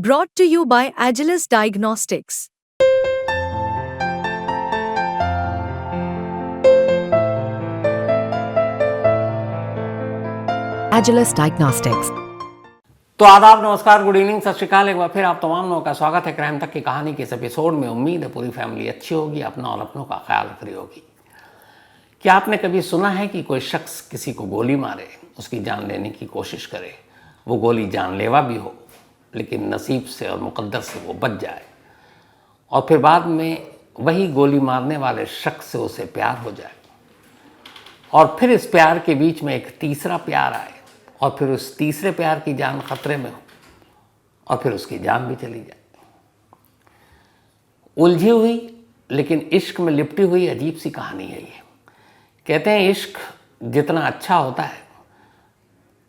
Brought to you by Agilus Diagnostics. Agilus Diagnostics. तो आदाब, नमस्कार, गुड इवनिंग, सत श्रीकाल। एक बार फिर आप तमाम लोगों का स्वागत है क्राइम तक की कहानी के इस एपिसोड में। उम्मीद है पूरी फैमिली अच्छी होगी, अपना और अपनों का ख्याल रख रही होगी। क्या आपने कभी सुना है कि कोई शख्स किसी को गोली मारे, उसकी जान लेने की कोशिश करे, वो गोली जानलेवा भी हो, लेकिन नसीब से और मुकद्दर से वो बच जाए, और फिर बाद में वही गोली मारने वाले शख्स से उसे प्यार हो जाए, और फिर इस प्यार के बीच में एक तीसरा प्यार आए, और फिर उस तीसरे प्यार की जान खतरे में हो, और फिर उसकी जान भी चली जाए। उलझी हुई लेकिन इश्क में लिपटी हुई अजीब सी कहानी है ये। कहते हैं इश्क जितना अच्छा होता है,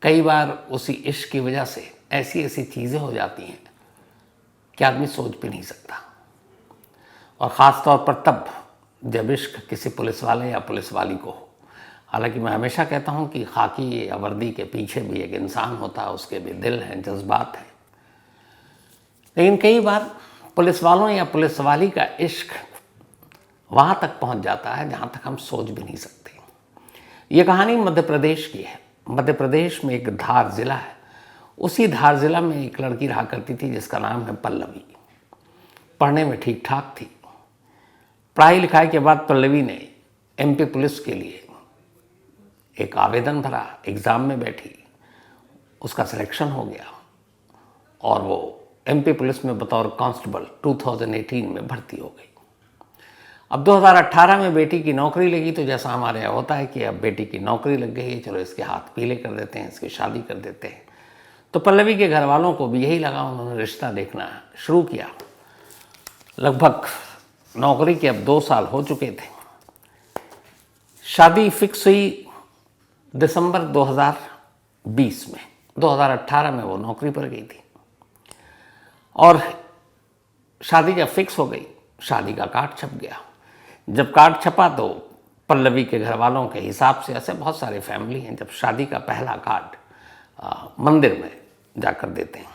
कई बार उसी इश्क की वजह से ऐसी ऐसी चीज़ें हो जाती हैं कि आदमी सोच भी नहीं सकता, और ख़ास तौर पर तब जब इश्क किसी पुलिस वाले या पुलिस वाली को हो। हालांकि मैं हमेशा कहता हूं कि खाकी या वर्दी के पीछे भी एक इंसान होता है, उसके भी दिल हैं, जज्बात हैं। लेकिन कई बार पुलिस वालों या पुलिस वाली का इश्क वहाँ तक पहुँच जाता है जहाँ तक हम सोच भी नहीं सकते। ये कहानी मध्य प्रदेश की है। मध्य प्रदेश में एक धार ज़िला है। उसी धार ज़िला में एक लड़की रहा करती थी जिसका नाम है पल्लवी। पढ़ने में ठीक ठाक थी। पढ़ाई लिखाई के बाद पल्लवी ने एमपी पुलिस के लिए एक आवेदन भरा, एग्ज़ाम में बैठी, उसका सिलेक्शन हो गया, और वो एमपी पुलिस में बतौर कांस्टेबल 2018 में भर्ती हो गई। अब 2018 में बेटी की नौकरी लगी, तो जैसा हमारे यहाँ होता है कि अब बेटी की नौकरी लग गई है, चलो इसके हाथ पीले कर देते हैं, इसकी शादी कर देते हैं। तो पल्लवी के घर वालों को भी यही लगा, उन्होंने रिश्ता देखना शुरू किया। लगभग नौकरी के अब 2 साल हो चुके थे। शादी फिक्स हुई दिसंबर 2020 में। 2018 में वो नौकरी पर गई थी, और शादी जब फिक्स हो गई, शादी का कार्ड छप गया। जब कार्ड छपा तो पल्लवी के घर वालों के हिसाब से, ऐसे बहुत सारे फैमिली हैं जब शादी का पहला कार्ड मंदिर में जाकर देते हैं,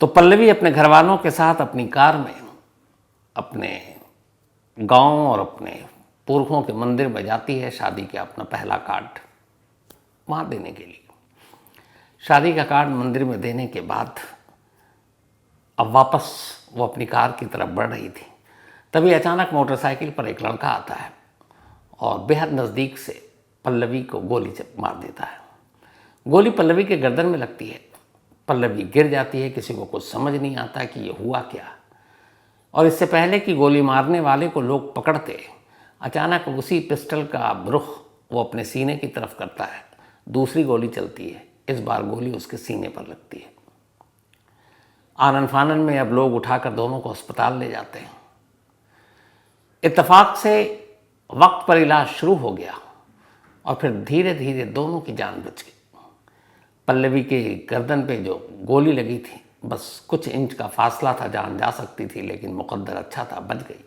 तो पल्लवी अपने घर वालों के साथ अपनी कार में अपने गांव और अपने पुरखों के मंदिर में जाती है शादी के अपना पहला कार्ड वहाँ देने के लिए। शादी का कार्ड मंदिर में देने के बाद अब वापस वो अपनी कार की तरफ बढ़ रही थी, तभी अचानक मोटरसाइकिल पर एक लड़का आता है और बेहद नज़दीक से पल्लवी को गोली मार देता है। गोली पल्लवी के गर्दन में लगती है। पल्लवी गिर जाती है। किसी को कुछ समझ नहीं आता कि ये हुआ क्या। और इससे पहले कि गोली मारने वाले को लोग पकड़ते, अचानक उसी पिस्टल का रुख वो अपने सीने की तरफ करता है। दूसरी गोली चलती है। इस बार गोली उसके सीने पर लगती है। आनन फानन में अब लोग उठाकर दोनों को अस्पताल ले जाते हैं। इत्तेफाक से वक्त पर इलाज शुरू हो गया, और फिर धीरे धीरे दोनों की जान बच गई। पल्लवी के गर्दन पे जो गोली लगी थी, बस कुछ इंच का फासला था, जान जा सकती थी, लेकिन मुकद्दर अच्छा था, बच गई।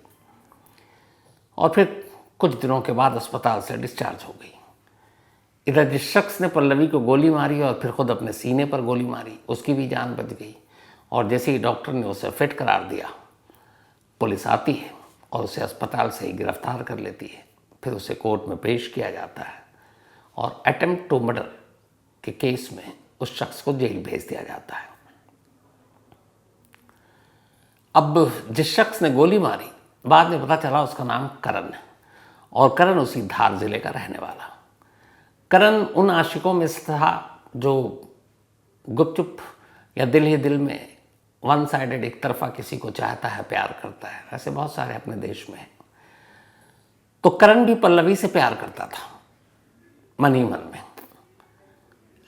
और फिर कुछ दिनों के बाद अस्पताल से डिस्चार्ज हो गई। इधर जिस शख्स ने पल्लवी को गोली मारी और फिर खुद अपने सीने पर गोली मारी, उसकी भी जान बच गई। और जैसे ही डॉक्टर ने उसे फिट करार दिया, पुलिस आती है और उसे अस्पताल से ही गिरफ्तार कर लेती है। फिर उसे कोर्ट में पेश किया जाता है, और अटेम्प्ट टू मर्डर के केस में उस शख्स को जेल भेज दिया जाता है। अब जिस शख्स ने गोली मारी, बाद में पता चला उसका नाम करण है, और करण उसी धार जिले का रहने वाला। करण उन आशिकों में से था जो गुपचुप या दिल ही दिल में वन साइडेड, एक तरफा किसी को चाहता है, प्यार करता है। ऐसे बहुत सारे अपने देश में हैं। तो करण भी पल्लवी से प्यार करता था मन ही मन में,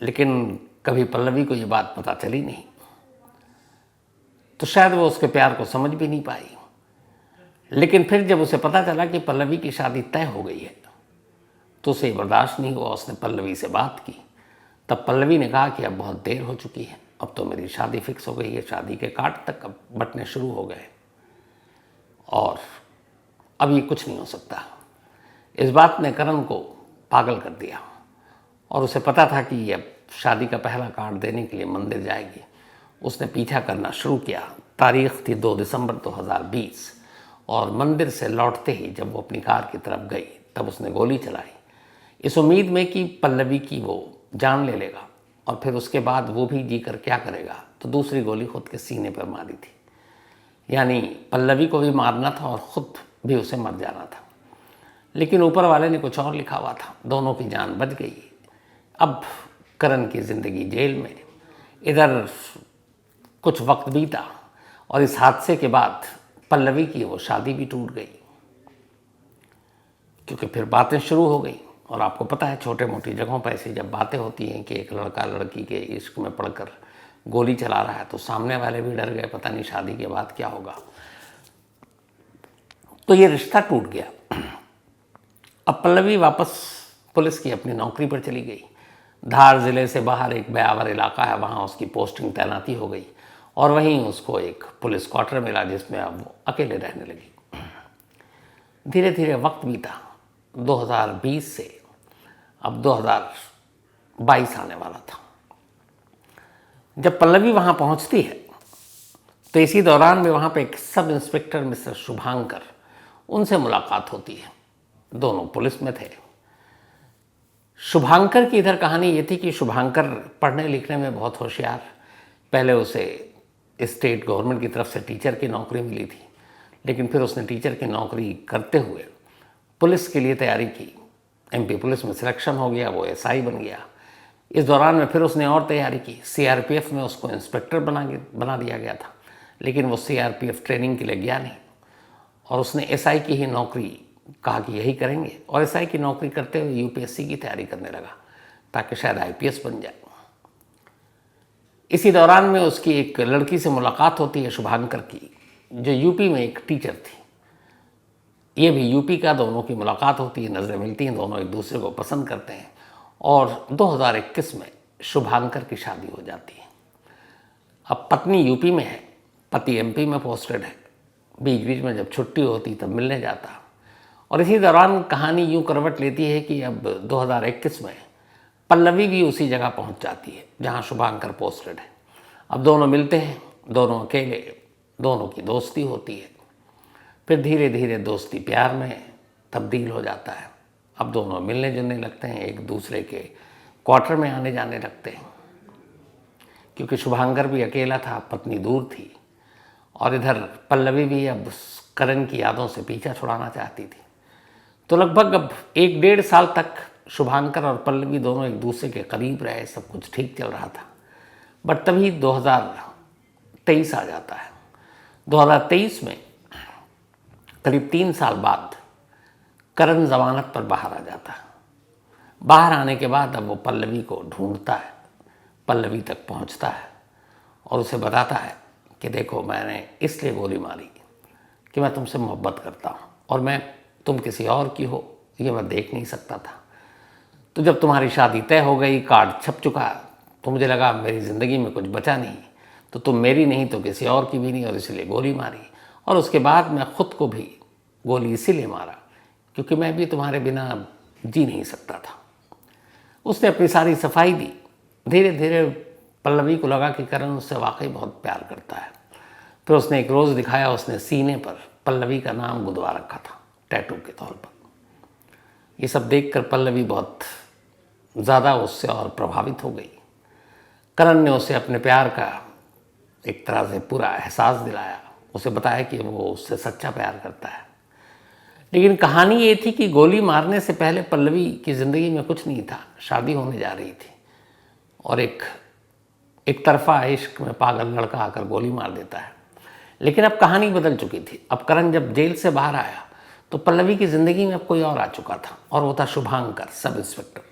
लेकिन कभी पल्लवी को ये बात पता चली नहीं, तो शायद वो उसके प्यार को समझ भी नहीं पाई। लेकिन फिर जब उसे पता चला कि पल्लवी की शादी तय हो गई है, तो उसे बर्दाश्त नहीं हुआ। उसने पल्लवी से बात की। तब पल्लवी ने कहा कि अब बहुत देर हो चुकी है, अब तो मेरी शादी फिक्स हो गई है, शादी के कार्ड तक अब बंटने शुरू हो गए, और अब ये कुछ नहीं हो सकता। इस बात ने करण को पागल कर दिया, और उसे पता था कि ये अब शादी का पहला कार्ड देने के लिए मंदिर जाएगी, उसने पीछा करना शुरू किया। तारीख थी 2 दिसंबर 2020 और मंदिर से लौटते ही जब वो अपनी कार की तरफ गई तब उसने गोली चलाई, इस उम्मीद में कि पल्लवी की वो जान ले लेगा और फिर उसके बाद वो भी जी कर क्या करेगा, तो दूसरी गोली खुद के सीने पर मारी थी। यानी पल्लवी को भी मारना था और ख़ुद भी उसे मर जाना था। लेकिन ऊपर वाले ने कुछ और लिखा हुआ था, दोनों की जान बच गई। अब करण की ज़िंदगी जेल में। इधर कुछ वक्त बीता और इस हादसे के बाद पल्लवी की वो शादी भी टूट गई, क्योंकि फिर बातें शुरू हो गई। और आपको पता है छोटे मोटी जगहों पर ऐसी जब बातें होती हैं कि एक लड़का लड़की के इश्क में पड़कर गोली चला रहा है तो सामने वाले भी डर गए, पता नहीं शादी के बाद क्या होगा। तो ये रिश्ता टूट गया। अब पल्लवी वापस पुलिस की अपनी नौकरी पर चली गई। धार ज़िले से बाहर एक ब्यावर इलाका है, वहाँ उसकी पोस्टिंग तैनाती हो गई और वहीं उसको एक पुलिस क्वार्टर मिला जिसमें अब वो अकेले रहने लगी। धीरे धीरे वक्त बीता, 2020 से अब 2022 आने वाला था। जब पल्लवी वहाँ पहुँचती है तो इसी दौरान में वहाँ पे एक सब इंस्पेक्टर मिस्टर शुभांकर, उनसे मुलाकात होती है। दोनों पुलिस में थे। शुभांकर की इधर कहानी ये थी कि शुभांकर पढ़ने लिखने में बहुत होशियार, पहले उसे स्टेट गवर्नमेंट की तरफ से टीचर की नौकरी मिली थी, लेकिन फिर उसने टीचर की नौकरी करते हुए पुलिस के लिए तैयारी की। एमपी पुलिस में सिलेक्शन हो गया, वो एसआई बन गया। इस दौरान में फिर उसने और तैयारी की, सीआरपीएफ में उसको इंस्पेक्टर बना दिया गया था, लेकिन वो सीआरपीएफ ट्रेनिंग के लिए गया नहीं और उसने एसआई की ही नौकरी कहा कि यही करेंगे, और एसआई की नौकरी करते हुए यूपीएससी की तैयारी करने लगा ताकि शायद आईपीएस बन जाए। इसी दौरान में उसकी एक लड़की से मुलाकात होती है शुभांकर की, जो यूपी में एक टीचर थी। ये भी यूपी का, दोनों की मुलाकात होती है, नज़रें मिलती हैं, दोनों एक दूसरे को पसंद करते हैं और 2021 में शुभांकर की शादी हो जाती है। अब पत्नी यूपी में है, पति एमपी में पोस्टेड है। बीच बीच में जब छुट्टी होती तब मिलने जाता और इसी दौरान कहानी यूँ करवट लेती है कि अब 2021 में पल्लवी भी उसी जगह पहुंच जाती है जहां शुभांकर पोस्टेड है। अब दोनों मिलते हैं, दोनों अकेले, दोनों की दोस्ती होती है। फिर धीरे धीरे दोस्ती प्यार में तब्दील हो जाता है। अब दोनों मिलने जुलने लगते हैं, एक दूसरे के क्वार्टर में आने जाने लगते हैं, क्योंकि शुभांकर भी अकेला था, पत्नी दूर थी और इधर पल्लवी भी अब करण की यादों से पीछा छुड़ाना चाहती थी। तो लगभग अब 1-1.5 साल तक शुभांकर और पल्लवी दोनों एक दूसरे के करीब रहे, सब कुछ ठीक चल रहा था। बट तभी 2023 आ जाता है। 2023 में करीब 3 साल बाद करण जमानत पर बाहर आ जाता है। बाहर आने के बाद अब वो पल्लवी को ढूंढता है, पल्लवी तक पहुंचता है और उसे बताता है कि देखो, मैंने इसलिए गोली मारी कि मैं तुमसे मोहब्बत करता हूँ और मैं तुम किसी और की हो ये मैं देख नहीं सकता था। तो जब तुम्हारी शादी तय हो गई, कार्ड छप चुका, तो मुझे लगा मेरी ज़िंदगी में कुछ बचा नहीं, तो तुम मेरी नहीं तो किसी और की भी नहीं, और इसलिए गोली मारी। और उसके बाद मैं ख़ुद को भी गोली इसीलिए मारा क्योंकि मैं भी तुम्हारे बिना जी नहीं सकता था। उसने अपनी सारी सफाई दी। धीरे धीरे पल्लवी को लगा कि करण उससे वाकई बहुत प्यार करता है। फिर उसने एक रोज़ दिखाया, उसने सीने पर पल्लवी का नाम गुदवा रखा था टैटू के तौर पर। ये सब देखकर पल्लवी बहुत ज़्यादा उससे और प्रभावित हो गई। करण ने उसे अपने प्यार का एक तरह से पूरा एहसास दिलाया, उसे बताया कि वो उससे सच्चा प्यार करता है। लेकिन कहानी ये थी कि गोली मारने से पहले पल्लवी की ज़िंदगी में कुछ नहीं था, शादी होने जा रही थी और एक तरफा इश्क में पागल लड़का आकर गोली मार देता है। लेकिन अब कहानी बदल चुकी थी। अब करण जब जेल से बाहर आया तो पल्लवी की ज़िंदगी में अब कोई और आ चुका था और वो था शुभांकर, सब इंस्पेक्टर।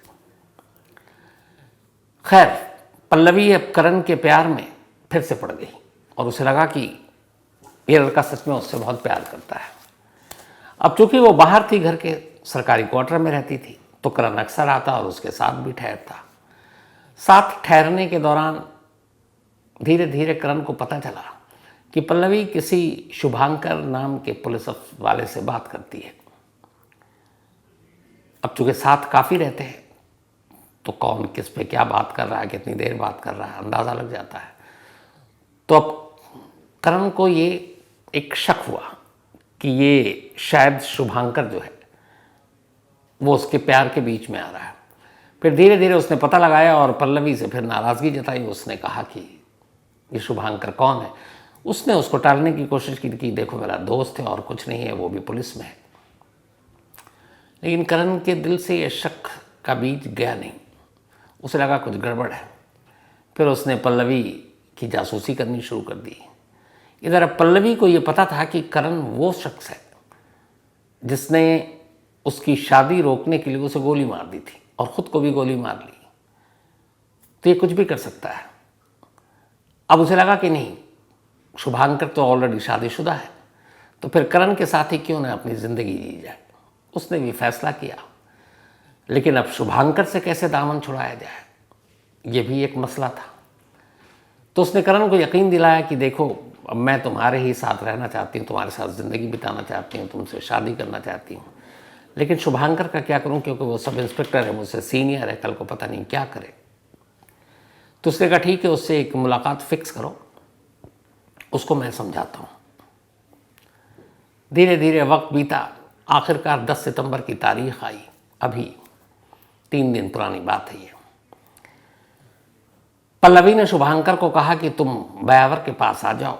खैर, पल्लवी अब करण के प्यार में फिर से पड़ गई और उसे लगा कि ये लड़का सच में उससे बहुत प्यार करता है। अब चूंकि वो बाहर थी, घर के सरकारी क्वार्टर में रहती थी, तो करण अक्सर आता और उसके साथ भी ठहरता। साथ ठहरने के दौरान धीरे धीरे करण को पता चला कि पल्लवी किसी शुभांकर नाम के पुलिस वाले से बात करती है। अब चूंकि साथ काफ़ी रहते हैं तो कौन किस पे क्या बात कर रहा है, कितनी देर बात कर रहा है, अंदाज़ा लग जाता है। तो अब करण को ये एक शक हुआ कि ये शायद शुभांकर जो है वो उसके प्यार के बीच में आ रहा है। फिर धीरे धीरे उसने पता लगाया और पल्लवी से फिर नाराज़गी जताई। उसने कहा कि ये शुभांकर कौन है। उसने उसको टालने की कोशिश की कि देखो मेरा दोस्त है और कुछ नहीं है, वो भी पुलिस में है। लेकिन करण के दिल से ये शक का बीज गया नहीं। उसे लगा कुछ गड़बड़ है। फिर उसने पल्लवी की जासूसी करनी शुरू कर दी। इधर अब पल्लवी को ये पता था कि करण वो शख्स है जिसने उसकी शादी रोकने के लिए उसे गोली मार दी थी और ख़ुद को भी गोली मार ली। तो ये कुछ भी कर सकता है। अब उसे लगा कि नहीं, शुभांकर तो ऑलरेडी शादीशुदा है, तो फिर करण के साथ ही क्यों ना अपनी ज़िंदगी जी जाए। उसने भी फैसला किया। लेकिन अब शुभांकर से कैसे दामन छुड़ाया जाए, ये भी एक मसला था। तो उसने करण को यकीन दिलाया कि देखो अब मैं तुम्हारे ही साथ रहना चाहती हूँ, तुम्हारे साथ ज़िंदगी बिताना चाहती हूँ, तुमसे शादी करना चाहती हूँ। लेकिन शुभांकर का क्या करूँ, क्योंकि वो सब इंस्पेक्टर है, मुझसे सीनियर है, कल को पता नहीं क्या करे। तो उसने कहा ठीक है, उससे एक मुलाकात फिक्स करो, उसको मैं समझाता हूँ। धीरे धीरे वक्त बीता। आखिरकार 10 सितंबर की तारीख आई। अभी 3 दिन पुरानी बात है ये। पल्लवी ने शुभांकर को कहा कि तुम बयावर के पास आ जाओ,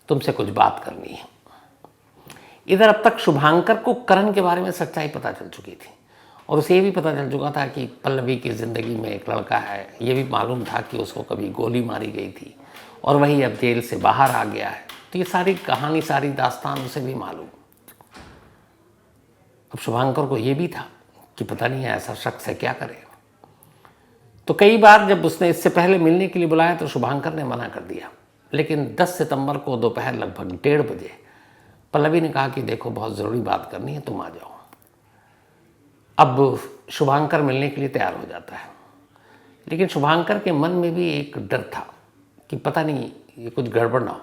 तुमसे कुछ बात करनी है। इधर अब तक शुभांकर को करण के बारे में सच्चाई पता चल चुकी थी और उसे ये भी पता चल चुका था कि पल्लवी की ज़िंदगी में एक लड़का है। ये भी मालूम था कि उसको कभी गोली मारी गई थी और वही अब जेल से बाहर आ गया है। तो ये सारी कहानी, सारी दास्तान उसे भी मालूम। अब शुभांकर को ये भी था कि पता नहीं है ऐसा शख्स है, क्या करे। तो कई बार जब उसने इससे पहले मिलने के लिए बुलाया तो शुभांकर ने मना कर दिया। लेकिन 10 सितंबर को दोपहर लगभग 1:30 बजे पल्लवी ने कहा कि देखो बहुत ज़रूरी बात करनी है, तुम आ जाओ। अब शुभांकर मिलने के लिए तैयार हो जाता है। लेकिन शुभांकर के मन में भी एक डर था कि पता नहीं ये कुछ गड़बड़ ना हो।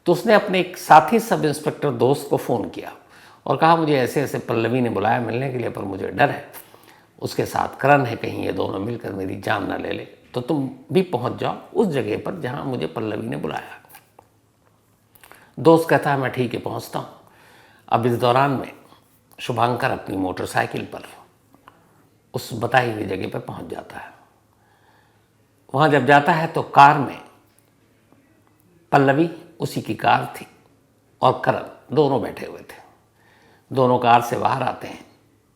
तो उसने अपने एक साथी सब इंस्पेक्टर दोस्त को फ़ोन किया और कहा मुझे ऐसे ऐसे पल्लवी ने बुलाया मिलने के लिए, पर मुझे डर है, उसके साथ करण है, कहीं ये दोनों मिलकर मेरी जान ना ले ले। तो तुम भी पहुंच जाओ उस जगह पर जहां मुझे पल्लवी ने बुलाया। दोस्त कहता है मैं ठीक है पहुंचता हूं। अब इस दौरान में शुभांकर अपनी मोटरसाइकिल पर उस बताई हुई जगह पर पहुंच जाता है। वहां जब जाता है तो कार में पल्लवी उसी की कार थी और करण दोनों बैठे हुए थे। दोनों कार से बाहर आते हैं।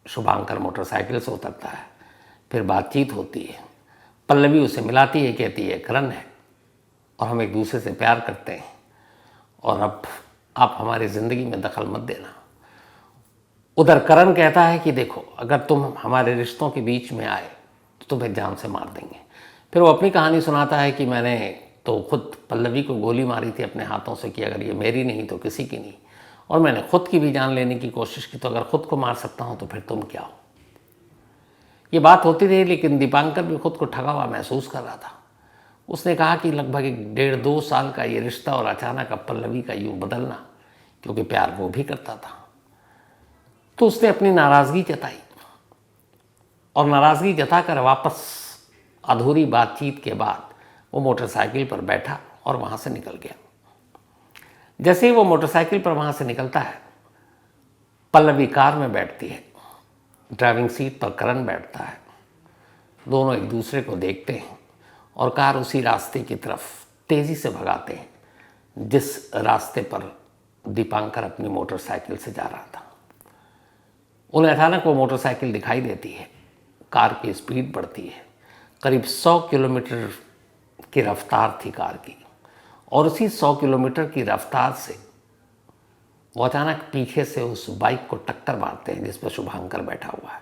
शुभांकर मोटरसाइकिल से उतरता है। फिर बातचीत होती है। पल्लवी उसे मिलाती है, कहती है करण है और हम एक दूसरे से प्यार करते हैं और अब आप हमारी ज़िंदगी में दखल मत देना। उधर करण कहता है कि देखो अगर तुम हमारे रिश्तों के बीच में आए तो तुम्हें जान से मार देंगे। फिर वो अपनी कहानी सुनाता है कि मैंने तो खुद पल्लवी को गोली मारी थी अपने हाथों से कि अगर ये मेरी नहीं तो किसी की नहीं, और मैंने खुद की भी जान लेने की कोशिश की, तो अगर खुद को मार सकता हूँ तो फिर तुम क्या हो। ये बात होती रही लेकिन दीपांकर भी खुद को ठगा हुआ महसूस कर रहा था। उसने कहा कि लगभग 1.5-2 साल का ये रिश्ता और अचानक अब पल्लवी का यूँ बदलना, क्योंकि प्यार वो भी करता था। तो उसने अपनी नाराज़गी जताई और नाराज़गी जताकर वापस अधूरी बातचीत के बाद वो मोटरसाइकिल पर बैठा और वहाँ से निकल गया। जैसे ही वो मोटरसाइकिल पर वहाँ से निकलता है, पल्लवी कार में बैठती है। ड्राइविंग सीट पर करण बैठता है। दोनों एक दूसरे को देखते हैं और कार उसी रास्ते की तरफ तेज़ी से भगाते हैं जिस रास्ते पर दीपांकर अपनी मोटरसाइकिल से जा रहा था। उन्हें अचानक वो मोटरसाइकिल दिखाई देती है। कार की स्पीड बढ़ती है। करीब 100 किलोमीटर की रफ्तार थी कार की और उसी 100 किलोमीटर की रफ्तार से वो अचानक पीछे से उस बाइक को टक्कर मारते हैं जिस पर शुभांकर बैठा हुआ है।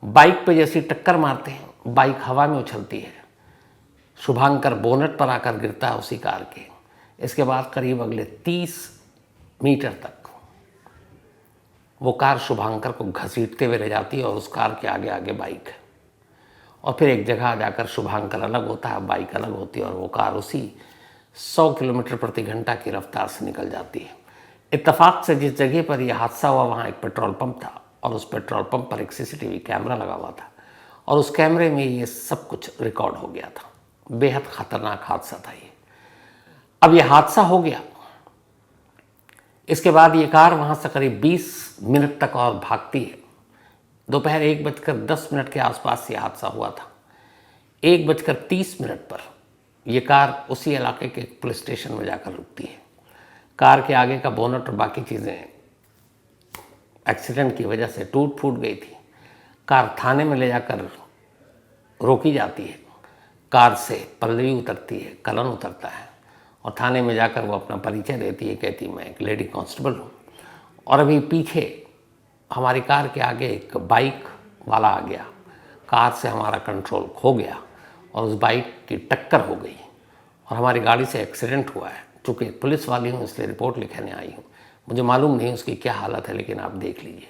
बाइक पे जैसी टक्कर मारते हैं, बाइक हवा में उछलती है। शुभांकर बोनट पर आकर गिरता है उसी कार के। इसके बाद करीब अगले 30 मीटर तक वो कार शुभांकर को घसीटते हुए रह जाती है और उस कार के आगे आगे बाइक है। और फिर एक जगह जाकर शुभांकर अलग होता है, बाइक अलग होती है और वो कार उसी 100 किलोमीटर प्रति घंटा की रफ्तार से निकल जाती है। इत्तेफाक से जिस जगह पर यह हादसा हुआ वहाँ एक पेट्रोल पंप था और उस पेट्रोल पंप पर एक सीसीटीवी कैमरा लगा हुआ था और उस कैमरे में ये सब कुछ रिकॉर्ड हो गया था। बेहद ख़तरनाक हादसा था ये। अब ये हादसा हो गया। इसके बाद ये कार वहाँ से करीब 20 मिनट तक और भागती है। दोपहर 1:10 के आसपास ये हादसा हुआ था। 1:30 पर ये कार उसी इलाके के पुलिस स्टेशन में जाकर रुकती है। कार के आगे का बोनट और बाकी चीज़ें एक्सीडेंट की वजह से टूट फूट गई थी। कार थाने में ले जाकर रोकी जाती है। कार से पल्लवी उतरती है, कलन उतरता है और थाने में जाकर वो अपना परिचय देती है, कहती मैं एक लेडी कांस्टेबल हूँ। और अभी पीछे हमारी कार के आगे एक बाइक वाला आ गया, कार से हमारा कंट्रोल खो गया और उस बाइक की टक्कर हो गई और हमारी गाड़ी से एक्सीडेंट हुआ है। चूँकि पुलिस वाली हूँ इसलिए रिपोर्ट लिखने आई हूँ, मुझे मालूम नहीं उसकी क्या हालत है, लेकिन आप देख लीजिए।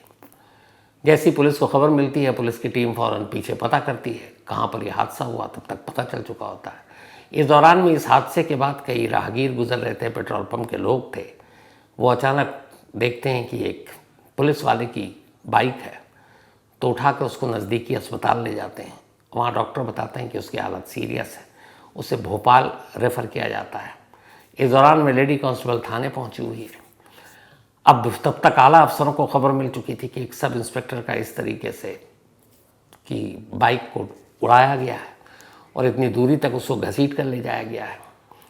जैसी पुलिस को खबर मिलती है, पुलिस की टीम फ़ौरन पीछे पता करती है कहाँ पर यह हादसा हुआ, तब तक पता चल चुका होता है। इस दौरान में इस हादसे के बाद कई राहगीर गुजर रहे थे, पेट्रोल पंप के लोग थे। वो अचानक देखते हैं कि एक पुलिस वाले की बाइक है, तो उठाकर उसको नज़दीकी अस्पताल ले जाते हैं। वहाँ डॉक्टर बताते हैं कि उसकी हालत सीरियस है, उसे भोपाल रेफ़र किया जाता है। इस दौरान में लेडी कांस्टेबल थाने पहुँची हुई है। अब तब तक आला अफसरों को खबर मिल चुकी थी कि एक सब इंस्पेक्टर का इस तरीके से कि बाइक को उड़ाया गया है और इतनी दूरी तक उसको घसीट कर ले जाया गया है।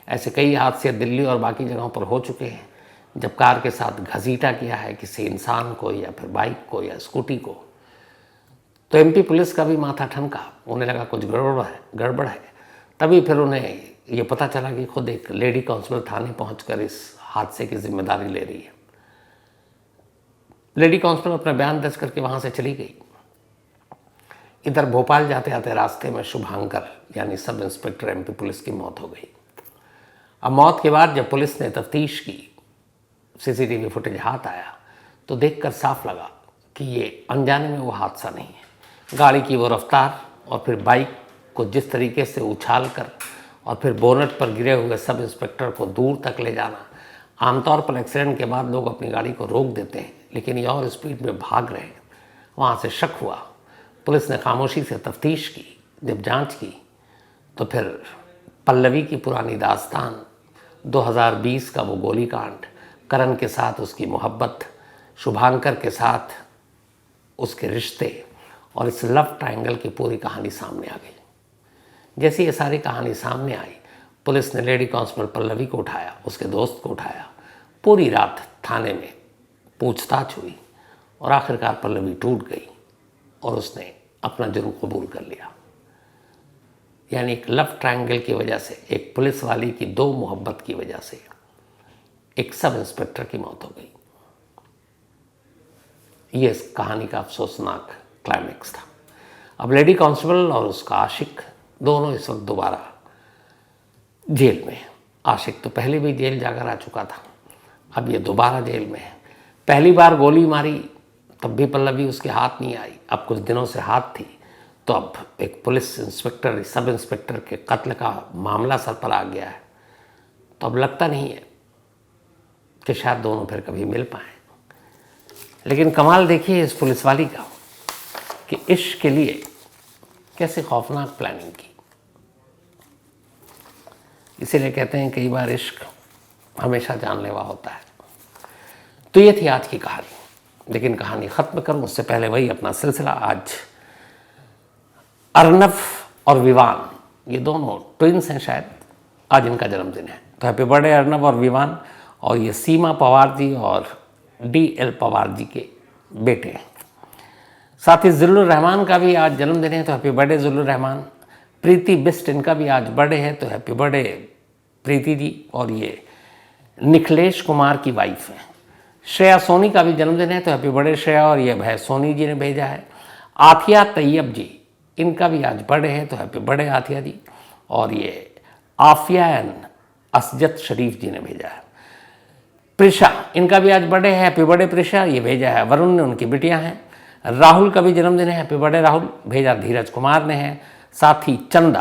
ऐसे कई हादसे दिल्ली और बाकी जगहों पर हो चुके हैं जब कार के साथ घसीटा किया है किसी इंसान को या फिर बाइक को या स्कूटी को। तो एमपी पुलिस का भी माथा ठनका, उन्हें लगा कुछ गड़बड़ है। तभी फिर उन्हें ये पता चला कि खुद एक लेडी कांस्टेबल थाने पहुंचकर इस हादसे की जिम्मेदारी ले रही है। लेडी कांस्टेबल अपना बयान दर्ज करके वहाँ से चली गई। इधर भोपाल जाते आते रास्ते में शुभांकर यानी सब इंस्पेक्टर एमपी पुलिस की मौत हो गई। अब मौत के बाद जब पुलिस ने तफ्तीश की, सीसीटीवी फुटेज हाथ आया, तो देखकर साफ लगा कि ये अनजाने में वो हादसा नहीं है। गाड़ी की वो रफ्तार और फिर बाइक को जिस तरीके से उछाल कर और फिर बोनट पर गिरे हुए सब इंस्पेक्टर को दूर तक ले जाना। आमतौर पर एक्सीडेंट के बाद लोग अपनी गाड़ी को रोक देते हैं, लेकिन ये और स्पीड में भाग रहे हैं। वहाँ से शक हुआ, पुलिस ने खामोशी से तफ्तीश की। जब जांच की तो फिर पल्लवी की पुरानी दास्तान, 2020 का वो गोलीकांड, करण के साथ उसकी मोहब्बत, शुभांकर के साथ उसके रिश्ते और इस लव ट्रायंगल की पूरी कहानी सामने आ गई। जैसे ये सारी कहानी सामने आई, पुलिस ने लेडी कांस्टेबल पल्लवी को उठाया, उसके दोस्त को उठाया। पूरी रात थाने में पूछताछ हुई और आखिरकार पल्लवी टूट गई और उसने अपना जुर्म कबूल कर लिया। यानी एक लव ट्रायंगल की वजह से, एक पुलिस वाली की दो मोहब्बत की वजह से एक सब इंस्पेक्टर की मौत हो गई। ये इस कहानी का अफसोसनाक क्लाइमेक्स था। अब लेडी कांस्टेबल और उसका आशिक दोनों इस वक्त दोबारा जेल में। आशिक तो पहले भी जेल जाकर आ चुका था, अब ये दोबारा जेल में है। पहली बार गोली मारी तब भी पल्लवी उसके हाथ नहीं आई, अब कुछ दिनों से हाथ थी। तो अब एक पुलिस इंस्पेक्टर, सब इंस्पेक्टर के कत्ल का मामला सर पर आ गया है, तो अब लगता नहीं है कि शायद दोनों फिर कभी मिल पाएँ। लेकिन कमाल देखिए इस पुलिस वाली का कि इश्क के लिए कैसे खौफनाक प्लानिंग की। इसीलिए कहते हैं कई बार इश्क हमेशा जानलेवा होता है। तो ये थी आज की कहानी, लेकिन कहानी ख़त्म करूं उससे पहले वही अपना सिलसिला। आज अर्नव और विवान, ये दोनों ट्विंस हैं शायद, आज इनका जन्मदिन है। तो हैप्पी बर्थडे अर्नव और विवान। और ये सीमा पवार जी और DL पवार जी के बेटे हैं। साथ ही ज़िल्लुर रहमान का भी आज जन्मदिन है, तो हैप्पी बर्थडे ज़िल्लुर रहमान। प्रीति बिस्ट, इनका भी आज बर्थडे है, तो हैप्पी बर्थडे प्रीति जी। और ये निखिलेश कुमार की वाइफ है। श्रेया सोनी का भी जन्मदिन है, तो हैप्पी बर्थडे श्रेया। और ये भाई सोनी जी ने भेजा है। आथिया तैयब जी, इनका भी आज बर्थडे है, तो हैप्पी बर्थडे आथिया जी। और ये आफिया एंड असजत शरीफ जी ने भेजा है। प्रिशा, इनका भी आज बर्थडे है, हैप्पी बर्थडे प्रिशा, ये भेजा है वरुण ने, उनकी बिटियां हैं। राहुल का भी जन्मदिन है, हैप्पी बर्थडे राहुल, भेजा धीरज कुमार ने है। साथ ही चंदा,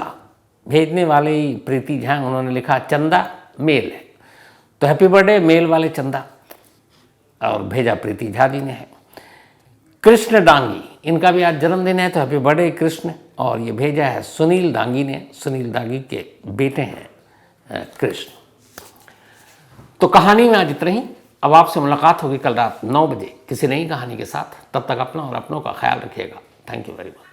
भेजने वाले ही प्रीति झा, उन्होंने लिखा चंदा मेल है, तो हैप्पी बर्थडे मेल वाले चंदा, और भेजा प्रीति झा जी ने है। कृष्ण डांगी, इनका भी आज जन्मदिन है, तो हैप्पी बर्थडे कृष्ण, और ये भेजा है सुनील डांगी ने, सुनील डांगी के बेटे हैं कृष्ण। तो कहानी में आज इतना ही। अब आपसे मुलाकात होगी कल रात 9 बजे किसी नई कहानी के साथ। तब तक अपना और अपनों का ख्याल रखिएगा। Thank you very much.